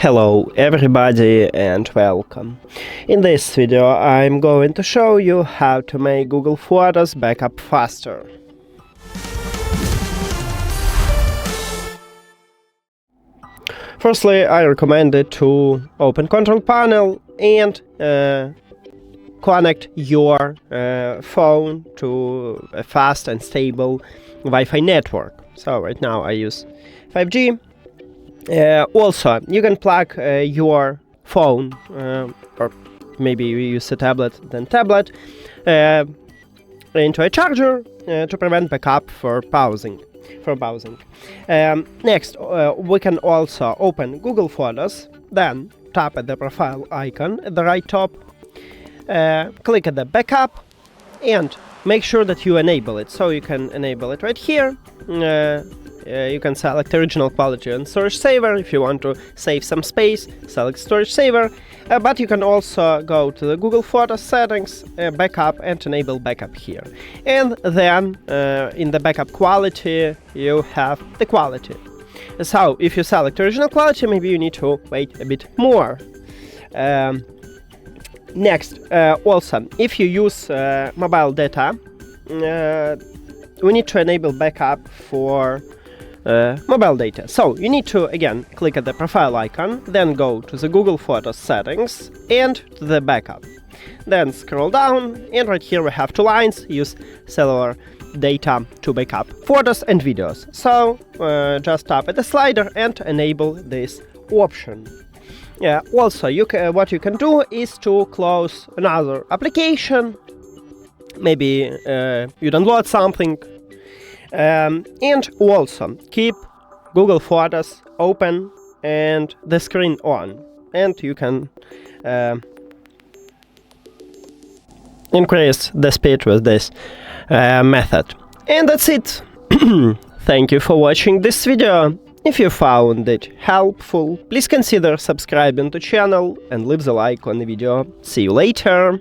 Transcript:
Hello everybody and welcome. In this video I'm going to show you how to make Google Photos backup faster. Firstly, I recommend it to open Control Panel and connect your phone to a fast and stable Wi-Fi network. So right now I use 5G. Also, you can plug your phone, or maybe you use a tablet, into a charger to prevent backup for pausing. Next, we can also open Google Photos, then tap at the profile icon at the right top, click at the backup, and make sure that you enable it. So you can enable it right here. You can select original quality and storage saver. If you want to save some space, select storage saver. But you can also go to the Google Photos settings, backup, and enable backup here. And then in the backup quality, you have the quality. So if you select original quality, maybe you need to wait a bit more. Next, also, if you use mobile data, we need to enable backup for mobile data. So you need to again click at the profile icon, then go to the Google Photos settings and to the backup. Then scroll down, and right here we have two lines: use cellular data to backup photos and videos. So just tap at the slider and enable this option. Also, what you can do is to close another application. Maybe you download something. And also keep Google Photos open and the screen on, and you can increase the speed with this method. And that's it. Thank you for watching this video. If you found it helpful, please consider subscribing to the channel and leave the like on the video. See you later.